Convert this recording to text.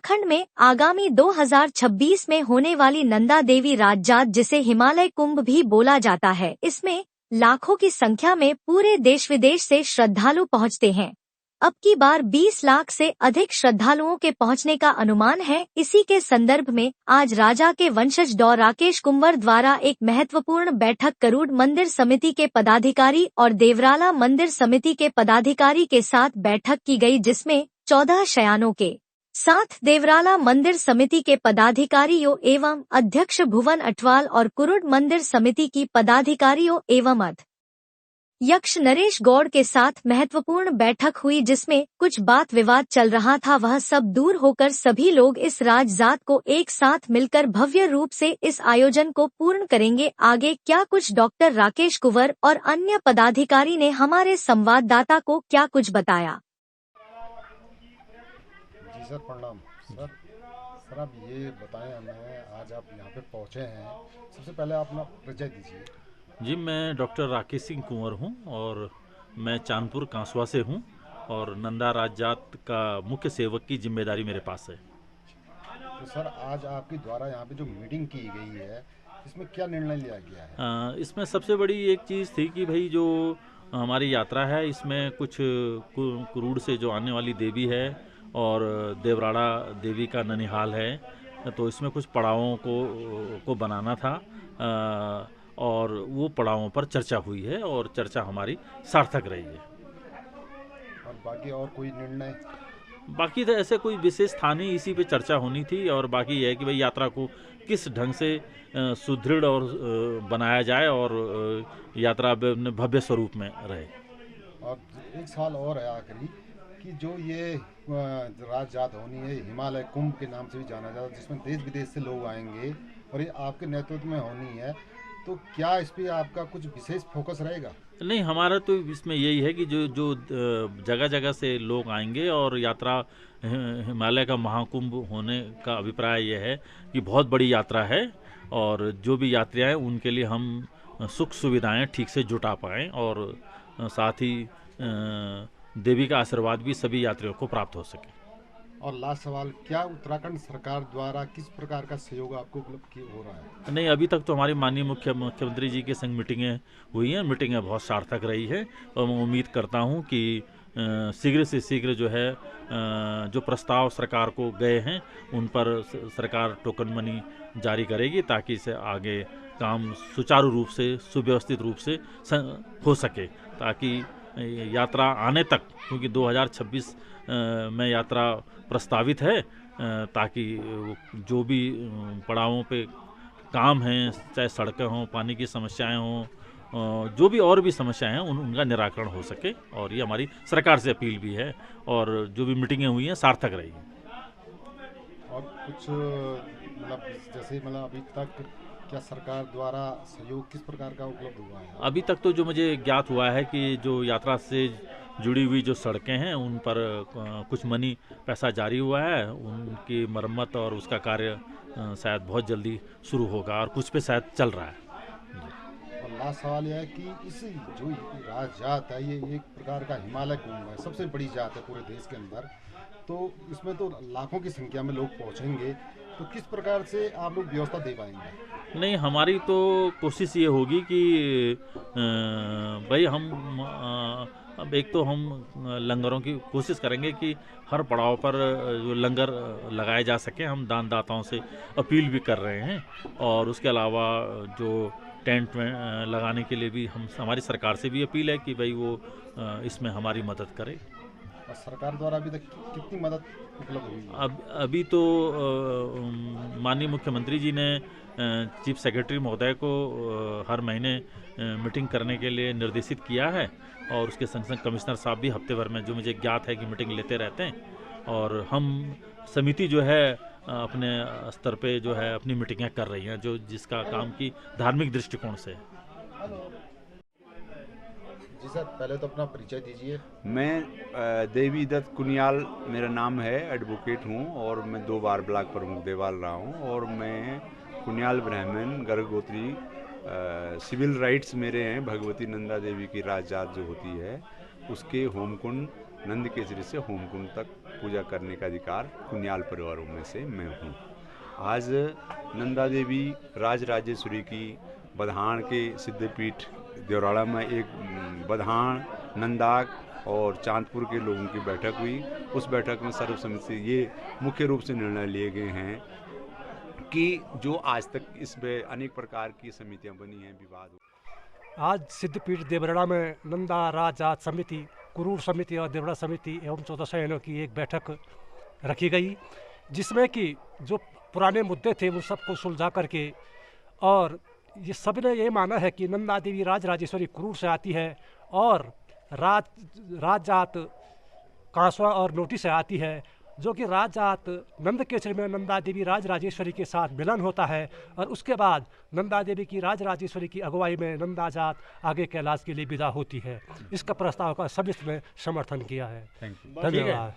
उत्तराखंड में आगामी 2026 में होने वाली नंदा देवी राजजात, जिसे हिमालय कुंभ भी बोला जाता है, इसमें लाखों की संख्या में पूरे देश विदेश से श्रद्धालु पहुंचते हैं। अब की बार 20 लाख से अधिक श्रद्धालुओं के पहुंचने का अनुमान है। इसी के संदर्भ में आज राजा के वंशज डॉ राकेश कुंवर द्वारा एक महत्वपूर्ण बैठक करूड़ मंदिर समिति के पदाधिकारी और देवराला मंदिर समिति के पदाधिकारी के साथ बैठक की गई, जिसमें 14 शयानों के साथ देवराला मंदिर समिति के पदाधिकारियों एवं अध्यक्ष भुवन अटवाल और कुरुड़ मंदिर समिति की पदाधिकारियों एवं यक्ष नरेश गौड़ के साथ महत्वपूर्ण बैठक हुई, जिसमें कुछ बात विवाद चल रहा था, वह सब दूर होकर सभी लोग इस राजजात को एक साथ मिलकर भव्य रूप से इस आयोजन को पूर्ण करेंगे। आगे क्या कुछ डॉक्टर राकेश कुंवर और अन्य पदाधिकारी ने हमारे संवाददाता को क्या कुछ बताया। जी सर, प्रणाम सर। सर आप ये बताएं हमें, आज आप यहाँ पे पहुँचे हैं, सबसे पहले आप अपना परिचय दीजिए। जी, मैं डॉक्टर राकेश सिंह कुंवर हूँ और मैं चांदपुर कांसवा से हूँ और नंदा राजजात का मुख्य सेवक की जिम्मेदारी मेरे पास है। तो सर आज आपके द्वारा यहाँ पे जो मीटिंग की गई है, इसमें क्या निर्णय लिया गया है? इसमें सबसे बड़ी एक चीज़ थी कि भाई जो हमारी यात्रा है, इसमें कुछ कुरूड़ से जो आने वाली देवी है और देवराड़ा देवी का ननिहाल है, तो इसमें कुछ पड़ावों को बनाना था और वो पड़ावों पर चर्चा हुई है और चर्चा हमारी सार्थक रही है। और बाकी और कोई निर्णय? बाकी तो ऐसे कोई विशेष था नहीं, इसी पे चर्चा होनी थी और बाकी यह है कि भाई यात्रा को किस ढंग से सुदृढ़ और बनाया जाए और यात्रा भव्य स्वरूप में रहे। और एक सवाल और है आखिरी, कि जो ये राजजात होनी है, हिमालय कुंभ के नाम से भी जाना जाता है, जिसमें देश विदेश से लोग आएंगे और ये आपके नेतृत्व में होनी है, तो क्या इस पे आपका कुछ विशेष फोकस रहेगा? नहीं, हमारा तो इसमें यही है कि जो जगह जगह से लोग आएंगे और यात्रा हिमालय का महाकुंभ होने का अभिप्राय यह है कि बहुत बड़ी यात्रा है और जो भी यात्रियाँ हैं उनके लिए हम सुख सुविधाएं ठीक से जुटा पाएँ और साथ ही देवी का आशीर्वाद भी सभी यात्रियों को प्राप्त हो सके। और लास्ट सवाल, क्या उत्तराखंड सरकार द्वारा किस प्रकार का सहयोग आपको उपलब्ध हो रहा है? नहीं, अभी तक तो हमारी माननीय मुख्यमंत्री जी के संग मीटिंगें हुई हैं, मीटिंगें बहुत सार्थक रही है और मैं उम्मीद करता हूं कि शीघ्र से शीघ्र जो है जो प्रस्ताव सरकार को गए हैं उन पर सरकार टोकन मनी जारी करेगी ताकि इसे आगे काम सुचारू रूप से सुव्यवस्थित रूप से हो सके, ताकि यात्रा आने तक, क्योंकि 2026 में यात्रा प्रस्तावित है, ताकि जो भी पड़ावों पे काम हैं, चाहे सड़कें हों, पानी की समस्याएं हों, जो भी और भी समस्याएं हैं उनका निराकरण हो सके और ये हमारी सरकार से अपील भी है और जो भी मीटिंगें हुई हैं सार्थक रही हैं। और कुछ मतलब जैसे अभी तक क्या सरकार द्वारा सहयोग किस प्रकार का उपलब्ध हुआ है? अभी तक तो जो मुझे ज्ञात हुआ है कि जो यात्रा से जुड़ी हुई जो सड़कें हैं उन पर कुछ मनी पैसा जारी हुआ है, उनकी मरम्मत और उसका कार्य शायद बहुत जल्दी शुरू होगा और कुछ पे शायद चल रहा है। और लास्ट सवाल यह है कि इस जो राजजात है, ये एक प्रकार का हिमालय कुंभ है, सबसे बड़ी जात है पूरे देश के अंदर, तो इसमें तो लाखों की संख्या में लोग पहुंचेंगे, तो किस प्रकार से आप लोग व्यवस्था दे पाएंगे? नहीं, हमारी तो कोशिश ये होगी कि भाई हम अब एक तो हम लंगरों की कोशिश करेंगे कि हर पड़ाव पर जो लंगर लगाए जा सके, हम दानदाताओं से अपील भी कर रहे हैं और उसके अलावा जो टेंट में लगाने के लिए भी हमारी सरकार से भी अपील है कि भाई वो इसमें हमारी मदद करे। और सरकार द्वारा अभी तक कितनी मदद उपलब्ध हुई है? अभी तो माननीय मुख्यमंत्री जी ने चीफ सेक्रेटरी महोदय को हर महीने मीटिंग करने के लिए निर्देशित किया है और उसके संग संग कमिश्नर साहब भी हफ्ते भर में, जो मुझे ज्ञात है, कि मीटिंग लेते रहते हैं और हम समिति जो है अपने स्तर पे जो है अपनी मीटिंगें कर रही हैं, जो जिसका काम की धार्मिक दृष्टिकोण से है। जी सर, पहले तो अपना परिचय दीजिए। मैं देवी दत्त कुनियाल मेरा नाम है, एडवोकेट हूँ और मैं 2 बार ब्लॉक प्रमुख देवाल रहा हूँ और मैं कुनियाल ब्राह्मण गर्भगोत्री सिविल राइट्स मेरे हैं। भगवती नंदा देवी की राजजात जो होती है उसके होमकुंड नंद केसरी से होमकुंड तक पूजा करने का अधिकार कुनियाल परिवारों में से मैं हूँ। आज नंदा देवी राजराजेश्वरी की बधान के सिद्धपीठ देवराड़ा में एक बधान, नंदाक और चांदपुर के लोगों की बैठक हुई। उस बैठक में सर्वसम्मति से ये मुख्य रूप से निर्णय लिए गए हैं कि जो आज तक इसमें अनेक प्रकार की समितियां बनी हैं, विवाद हो। आज सिद्धपीठ देवराड़ा में नंदा राजात समिति, कुरूर समिति और देवड़ा समिति एवं 14 सैनियों की एक बैठक रखी गई, जिसमें कि जो पुराने मुद्दे थे उन सबको सुलझा करके, और ये सब ने ये माना है कि नंदा देवी राजराजेश्वरी कुरूर से आती है और राजजात कांसवा और नोटी से आती है, जो कि राजजात नंद केसरी में नंदा देवी राजराजेश्वरी के साथ मिलन होता है और उसके बाद नंदा देवी की राजराजेश्वरी की अगुवाई में नंदा जात आगे कैलाश के लिए विदा होती है। इसका प्रस्ताव का सभी ने समर्थन किया है। धन्यवाद।